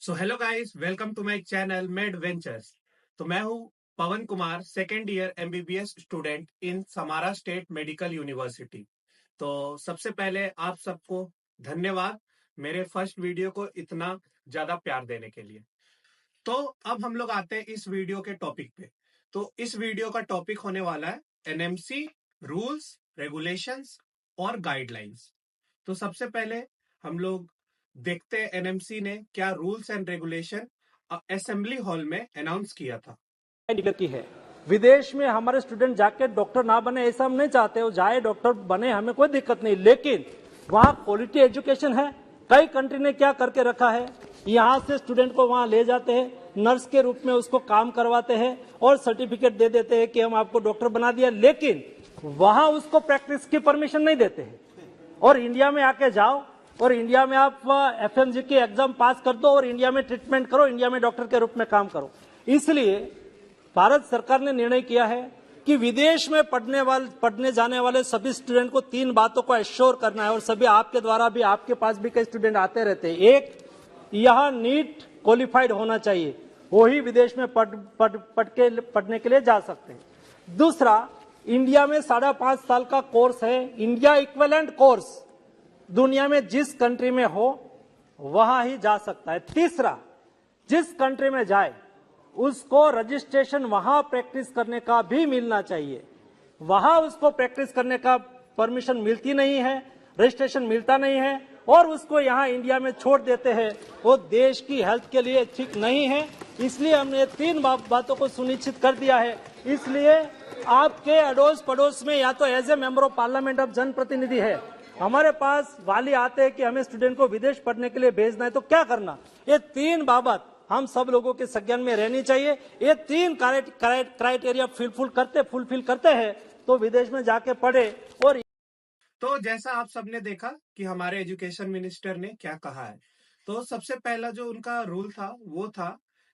So hello guys, welcome to my channel med ventures. तो मैं हूं Pawan Kumar, second year MBBS student in Samara state medical university. तो सबसे पहले आप सबको धन्यवाद मेरे फर्स्ट वीडियो को इतना ज्यादा प्यार देने के लिए। तो अब हम लोग आते हैं इस वीडियो के टॉपिक पे। तो इस वीडियो का टॉपिक होने वाला है एनएमसी रूल्स, रेगुलेशंस और गाइडलाइंस। तो सबसे पहले हम लोग देखते हैं एनएमसी ने क्या rules and regulation assembly hall में अनाउंस किया था। की है। विदेश में हमारे स्टूडेंट जाके डॉक्टर ना बने ऐसा हम नहीं चाहते, वो जाए डॉक्टर बने, हमें कोई दिक्कत नहीं, लेकिन वहाँ क्वालिटी एजुकेशन है। कई कंट्री ने क्या करके रखा है, यहाँ से स्टूडेंट को वहाँ ले जाते हैं, नर्स के रूप में उसको काम करवाते हैं और सर्टिफिकेट दे देते हैं कि हम आपको डॉक्टर बना दिया, लेकिन वहाँ उसको प्रैक्टिस की परमिशन नहीं देते हैं। और इंडिया में आके जाओ और इंडिया में आप एफएमजी की एग्जाम पास कर दो और इंडिया में ट्रीटमेंट करो, इंडिया में डॉक्टर के रूप में काम करो। इसलिए भारत सरकार ने निर्णय किया है कि विदेश में पढ़ने जाने वाले सभी स्टूडेंट को 3 बातों को एश्योर करना है, और सभी आपके द्वारा भी, आपके पास भी कई स्टूडेंट आते रहते हैं। एक, यहाँ नीट क्वालिफाइड होना चाहिए, वो ही विदेश में पढ़ने के लिए जा सकते हैं। दूसरा, इंडिया में 5.5 साल का कोर्स है, इंडिया इक्विवेलेंट कोर्स, दुनिया में जिस कंट्री में हो वहां ही जा सकता है। तीसरा, जिस कंट्री में जाए उसको रजिस्ट्रेशन वहां प्रैक्टिस करने का भी मिलना चाहिए। वहां उसको प्रैक्टिस करने का परमिशन मिलती नहीं है, रजिस्ट्रेशन मिलता नहीं है, और उसको यहाँ इंडिया में छोड़ देते हैं, वो देश की हेल्थ के लिए ठीक नहीं है। इसलिए हमने 3 बातों को सुनिश्चित कर दिया है। इसलिए आपके अड़ोस पड़ोस में या तो as a member of parliament of जनप्रतिनिधि है, हमारे पास वाली आते हैं कि हमें स्टूडेंट को विदेश पढ़ने के लिए भेजना है, तो क्या करना, ये 3 बाबत हम सब लोगों के संज्ञान में रहनी चाहिए। ये 3 क्राइटेरिया फुलफिल करते हैं तो विदेश में जाके पढ़े। और तो जैसा आप सबने देखा कि हमारे एजुकेशन मिनिस्टर ने क्या कहा है। तो सबसे पहला जो उनका रूल था वो था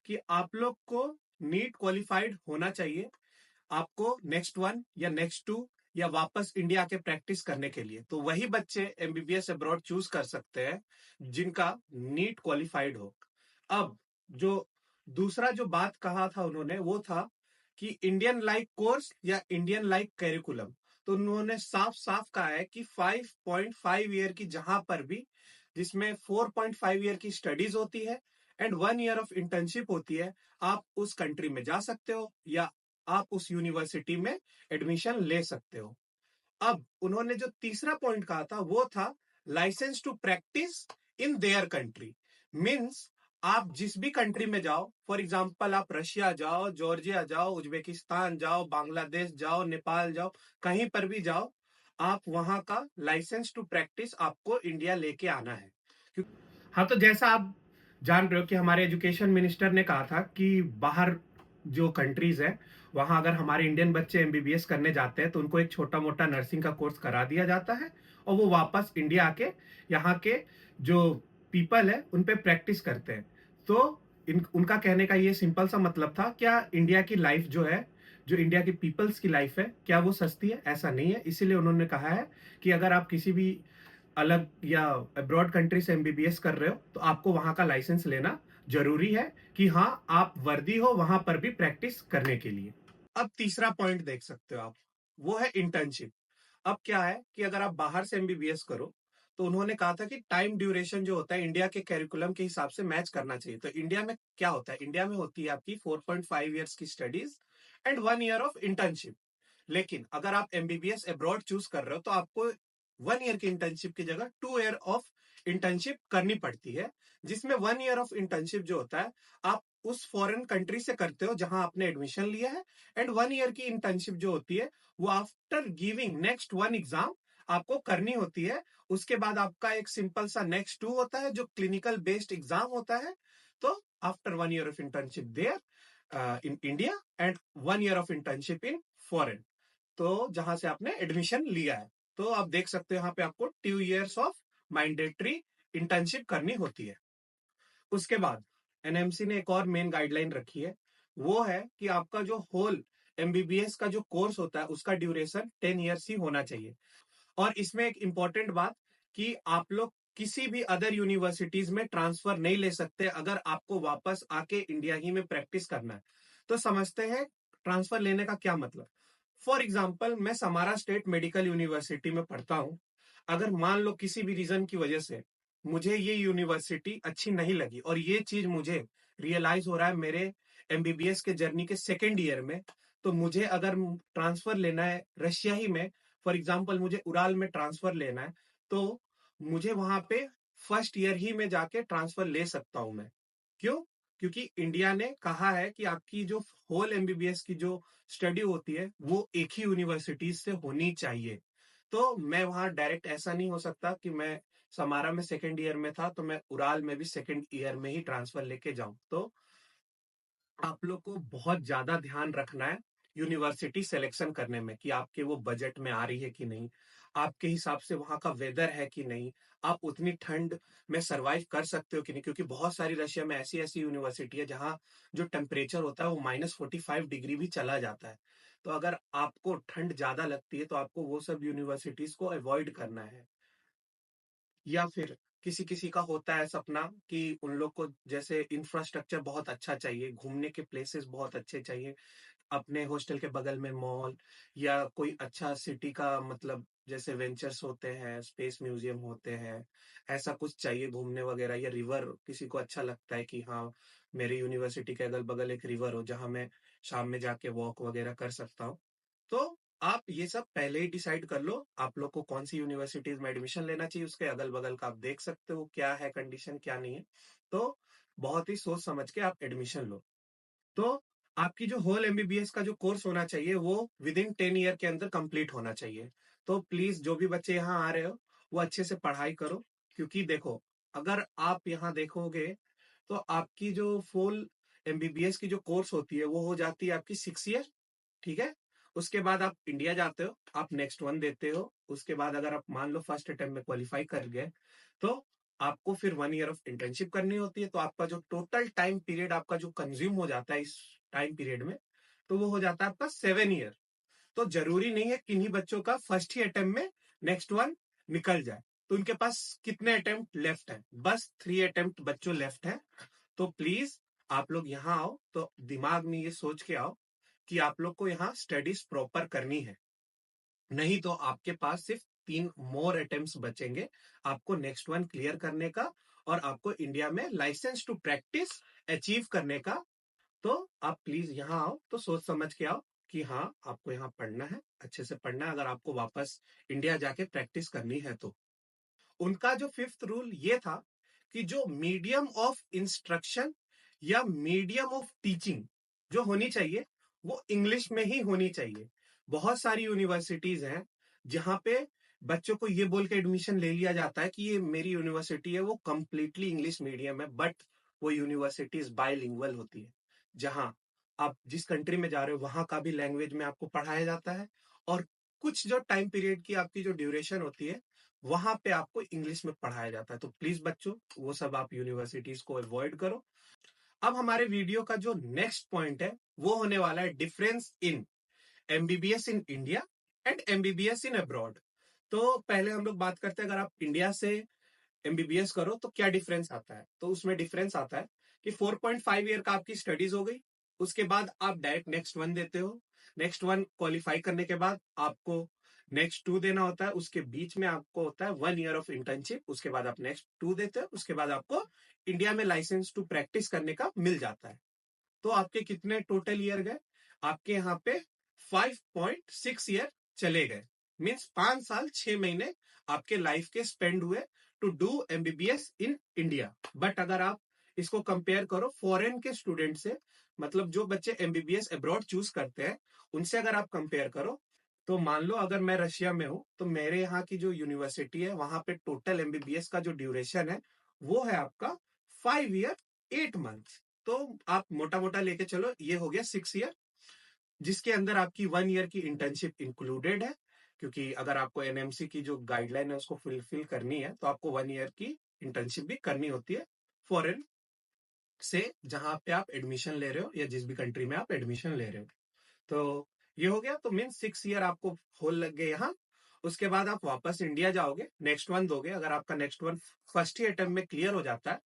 कि आप लोग को नीट क्वालिफाइड होना चाहिए, आपको नेक्स्ट 1 या नेक्स्ट 2 या वापस इंडिया के प्रैक्टिस करने के लिए। तो वही बच्चे एमबीबीएस अब्रॉड चूज कर सकते हैं जिनका नीट क्वालिफाइड हो। अब जो दूसरा जो बात कहा था उन्होंने वो था कि इंडियन लाइक कोर्स या इंडियन लाइक करिकुलम। तो उन्होंने साफ साफ कहा है कि 5.5 ईयर की जहां पर भी, जिसमें 4.5 ईयर की स्टडीज होती है एंड 1 ईयर ऑफ इंटर्नशिप होती है, आप उस कंट्री में जा सकते हो या आप उस यूनिवर्सिटी में एडमिशन ले सकते हो। अब उन्होंने जो तीसरा पॉइंट कहा था वो था licence to practise in their country. Means आप जिस भी कंट्री में जाओ, फॉर एग्जांपल आप रशिया जाओ, जॉर्जिया जाओ, उज्बेकिस्तान जाओ, बांग्लादेश जाओ, नेपाल जाओ, कहीं पर भी जाओ, आप वहां का लाइसेंस टू प्रैक्टिस आपको इंडिया लेके आना है। हाँ, तो जैसा आप जान रहे हो कि हमारे एजुकेशन मिनिस्टर ने कहा था कि बाहर जो कंट्रीज है वहां अगर हमारे इंडियन बच्चे एमबीबीएस करने जाते हैं तो उनको एक छोटा मोटा नर्सिंग का कोर्स करा दिया जाता है और वो वापस इंडिया आके यहाँ के जो पीपल है उन पे प्रैक्टिस करते हैं। तो उनका कहने का ये सिंपल सा मतलब था, क्या इंडिया की लाइफ जो है, जो इंडिया की पीपल्स की लाइफ है, क्या वो सस्ती है? ऐसा नहीं है। इसीलिए उन्होंने कहा है कि अगर आप किसी भी अलग या अब्रॉड कंट्री से एमबीबीएस कर रहे हो तो आपको वहां का लाइसेंस लेना जरूरी है कि हाँ आप वर्दी हो वहां पर भी प्रैक्टिस करने के लिए। अब तीसरा पॉइंट देख सकते हो आप, वो है इंटर्नशिप। अब क्या है कि अगर आप बाहर से एमबीबीएस करो तो उन्होंने कहा था कि टाइम ड्यूरेशन जो होता है इंडिया के कैरिकुलम के हिसाब से मैच करना चाहिए। तो इंडिया में क्या होता है, इंडिया में होती है आपकी 4.5 ईयर्स की studies and 1 year of internship. लेकिन अगर आप एमबीबीएस अब्रॉड चूज कर रहे हो तो आपको 1 ईयर की इंटर्नशिप की जगह 2 ईयर ऑफ इंटर्नशिप करनी पड़ती है, जिसमें 1 ईयर ऑफ इंटर्नशिप जो होता है आप उस फॉरेन कंट्री से करते हो जहां आपने एडमिशन लिया है, एंड 1 ईयर की इंटर्नशिप जो होती है वो आफ्टर गिविंग नेक्स्ट 1 एग्जाम आपको करनी होती है। उसके बाद आपका एक सिंपल सा नेक्स्ट 2 होता है जो क्लिनिकल बेस्ड एग्जाम होता है। तो after 1 year of internship there in India and 1 year of internship in foreign, तो जहां से आपने एडमिशन लिया है, तो आप देख सकते हो यहाँ पे आपको 2 इयर्स ऑफ मैंडेटरी इंटर्नशिप करनी होती है। उसके बाद एनएमसी ने एक और मेन गाइडलाइन रखी है, वो है कि आपका जो होल एमबीबीएस का जो कोर्स होता है उसका ड्यूरेशन 10 इयर्स ही होना चाहिए। और इसमें एक इंपॉर्टेंट बात कि आप लोग किसी भी अदर यूनिवर्सिटीज में ट्रांसफर नहीं ले सकते अगर आपको वापस आके इंडिया ही में प्रैक्टिस करना है। तो समझते हैं ट्रांसफर लेने का क्या मतलब। फॉर एग्जाम्पल, मैं समारा स्टेट मेडिकल यूनिवर्सिटी में पढ़ता हूँ। अगर मान लो किसी भी रीजन की वजह से मुझे ये यूनिवर्सिटी अच्छी नहीं लगी, और ये चीज मुझे रियलाइज हो रहा है मेरे एमबीबीएस के जर्नी के सेकेंड ईयर में, तो मुझे अगर ट्रांसफर लेना है रशिया ही में, फॉर एग्जाम्पल मुझे उराल में ट्रांसफर लेना है, तो मुझे वहां पे फर्स्ट ईयर ही में जाके ट्रांसफर ले सकता हूं मैं। क्यों? क्योंकि इंडिया ने कहा है कि आपकी जो होल एमबीबीएस की जो स्टडी होती है वो एक ही यूनिवर्सिटीज से होनी चाहिए। तो मैं वहां डायरेक्ट ऐसा नहीं हो सकता कि मैं समारा में सेकेंड ईयर में था तो मैं उराल में भी सेकेंड ईयर में ही ट्रांसफर लेके जाऊं। तो आप लोग को बहुत ज्यादा ध्यान रखना है यूनिवर्सिटी सिलेक्शन करने में कि आपके वो बजट में आ रही है कि नहीं, आपके हिसाब से वहां का वेदर है कि नहीं, आप उतनी ठंड में सरवाइव कर सकते हो कि नहीं, क्योंकि बहुत सारी रशिया में ऐसी ऐसी यूनिवर्सिटी है जहाँ जो टेम्परेचर होता है वो -45 डिग्री भी चला जाता है। तो अगर आपको ठंड ज्यादा लगती है तो आपको वो सब यूनिवर्सिटीज को अवॉइड करना है। या फिर किसी किसी का होता है सपना कि उन लोग को जैसे इंफ्रास्ट्रक्चर बहुत अच्छा चाहिए, घूमने के प्लेसेस बहुत अच्छे चाहिए, अपने हॉस्टल के बगल में मॉल या कोई अच्छा सिटी का, मतलब जैसे वेंचर्स होते हैं, स्पेस म्यूजियम होते हैं, ऐसा कुछ चाहिए घूमने वगैरह, या रिवर किसी को अच्छा लगता है कि हाँ मेरी यूनिवर्सिटी के अगल बगल एक रिवर हो जहाँ मैं शाम में जाके वॉक वगैरह कर सकता हूँ। तो आप ये सब पहले ही डिसाइड कर लो आप लोग को कौन सी यूनिवर्सिटीज में एडमिशन लेना चाहिए, उसके अगल बगल का आप देख सकते हो क्या है कंडीशन क्या नहीं है। तो बहुत ही सोच समझ के आप एडमिशन लो। तो आपकी जो होल एमबीबीएस का जो कोर्स होना चाहिए वो विद इन 10 ईयर के अंदर कंप्लीट होना चाहिए। तो प्लीज जो भी बच्चे यहाँ आ रहे हो वो अच्छे से पढ़ाई करो, क्योंकि देखो अगर आप यहाँ देखोगे तो आपकी जो फुल एमबीबीएस की जो कोर्स होती है वो हो जाती है आपकी 6 ईयर। ठीक है। उसके बाद आप इंडिया जाते हो, आप नेक्स्ट वन देते हो, उसके बाद अगर आप मान लो फर्स्ट अटेम्प्ट में क्वालिफाई कर गए तो आपको फिर 1 ईयर ऑफ इंटर्नशिप करनी होती है। तो आपका जो टोटल टाइम पीरियड आपका जो कंज्यूम हो जाता है इस टाइम पीरियड में, तो वो हो जाता है आपका 7 ईयर। तो जरूरी नहीं है किन्हीं बच्चों का फर्स्ट ही अटेम्प्ट में नेक्स्ट वन निकल जाए। तो उनके पास कितने अटेम्प्ट लेफ्ट है? बस 3 अटेम्प्ट बच्चों लेफ्ट है। तो प्लीज आप लोग यहाँ आओ तो दिमाग में ये सोच के आओ कि आप लोग को यहाँ स्टडीज प्रॉपर करनी है, नहीं तो आपके पास सिर्फ 3 मोर अटेम्प्ट बचेंगे आपको नेक्स्ट वन क्लियर करने का, और आपको इंडिया में लाइसेंस टू प्रैक्टिस अचीव करने का। तो आप प्लीज यहाँ आओ तो सोच समझ के आओ कि हाँ आपको यहाँ पढ़ना है, अच्छे से पढ़ना है अगर आपको वापस इंडिया जाके प्रैक्टिस करनी है तो। उनका जो फिफ्थ रूल ये था कि जो मीडियम ऑफ इंस्ट्रक्शन या मीडियम ऑफ टीचिंग जो होनी चाहिए वो इंग्लिश में ही होनी चाहिए। बहुत सारी यूनिवर्सिटीज हैं जहां पे बच्चों को ये बोल के एडमिशन ले लिया जाता है कि ये मेरी यूनिवर्सिटी है वो कंप्लीटली इंग्लिश मीडियम है, बट वो यूनिवर्सिटीज बायलिंगुअल होती है, जहां आप जिस कंट्री में जा रहे हो वहां का भी लैंग्वेज में आपको पढ़ाया जाता है, और कुछ जो टाइम पीरियड की आपकी जो ड्यूरेशन होती है वहां पे आपको इंग्लिश में पढ़ाया जाता है। तो प्लीज बच्चों वो सब आप यूनिवर्सिटीज को अवॉइड करो। अब हमारे वीडियो का जो नेक्स्ट पॉइंट है वो होने वाला है difference in MBBS in India and MBBS in abroad. तो पहले हम लोग बात करते हैं अगर आप इंडिया से एमबीबीएस करो तो क्या डिफरेंस आता है। तो उसमें डिफरेंस आता है कि 4.5 ईयर का आपकी स्टडीज हो गई, उसके बाद आप डायरेक्ट नेक्स्ट वन देते हो, नेक्स्ट वन क्वालिफाई करने के बाद आपको नेक्स्ट टू देना होता है, उसके बीच में आपको होता है 1 ईयर ऑफ इंटर्नशिप, उसके बाद आप नेक्स्ट टू देते हो, उसके बाद आपको इंडिया में लाइसेंस टू प्रैक्टिस करने का मिल जाता है। तो आपके कितने टोटल ईयर गए? आपके यहाँ पे 5.6 ईयर चले गए, मीन्स 5 साल 6 महीने आपके लाइफ के स्पेंड हुए to do MBBS in India. But अगर आप इसको कंपेयर करो फॉरेन के स्टूडेंट से, मतलब जो बच्चे एमबीबीएस अब्रॉड चूज करते हैं उनसे अगर आप कंपेयर करो, तो मान लो अगर मैं रशिया में हूं तो मेरे यहाँ की जो यूनिवर्सिटी है वहां पे टोटल एमबीबीएस का जो ड्यूरेशन है वो है आपका 5 ईयर 8 मंथ। तो आप मोटा मोटा लेके चलो ये हो गया 6 ईयर, जिसके अंदर आपकी 1 ईयर की इंटर्नशिप इंक्लूडेड है, क्योंकि अगर आपको एनएमसी की जो गाइडलाइन है उसको फुलफिल करनी है तो आपको 1 ईयर की इंटर्नशिप भी करनी होती है फॉरेन से जहां पे आप एडमिशन ले रहे हो या जिस भी कंट्री में आप एडमिशन ले रहे हो। तो ये हो गया, तो मीन 6 ईयर आपको होल लग गए यहाँ। उसके बाद आप वापस इंडिया जाओगे, नेक्स्ट वन दोगे। अगर आपका नेक्स्ट वन फर्स्ट ही अटेम्प्ट में क्लियर हो जाता है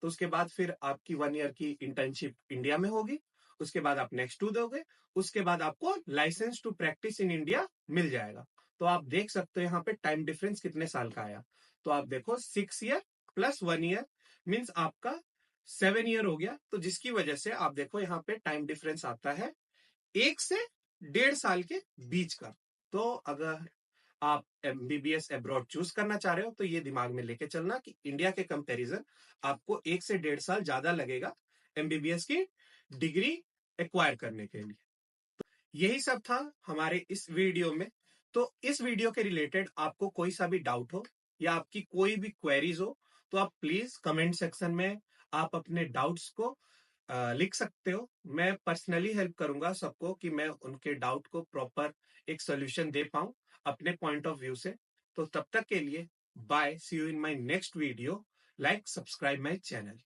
तो उसके बाद फिर आपकी 1 ईयर की इंटर्नशिप इंडिया में होगी। उसके बाद आप नेक्स्ट 2 दोगे, उसके बाद आपको licence to practise in India मिल जाएगा। तो आप देख सकते हो यहाँ पे टाइम डिफरेंस कितने साल का आया। तो आप देखो 6 ईयर प्लस 1 ईयर मीन्स आपका 7 ईयर हो गया। तो जिसकी वजह से आप देखो यहाँ पे टाइम डिफरेंस आता है 1 से 1.5 साल के बीच का। तो अगर आप एमबीबीएस अब्रॉड चूज करना चाह रहे हो तो ये दिमाग में लेके चलना कि इंडिया के कंपैरिजन आपको 1 से 1.5 साल ज्यादा लगेगा एमबीबीएस की डिग्री एक्वायर करने के लिए। यही सब था हमारे इस वीडियो में। तो इस वीडियो के रिलेटेड आपको कोई सा भी डाउट हो या आपकी कोई भी क्वेरीज हो तो आप प्लीज कमेंट सेक्शन में आप अपने डाउट्स को लिख सकते हो। मैं पर्सनली हेल्प करूंगा सबको कि मैं उनके डाउट को प्रॉपर एक सोल्यूशन दे पाऊं अपने पॉइंट ऑफ व्यू से। तो तब तक के लिए bye, see you in my next video. Like, subscribe my channel.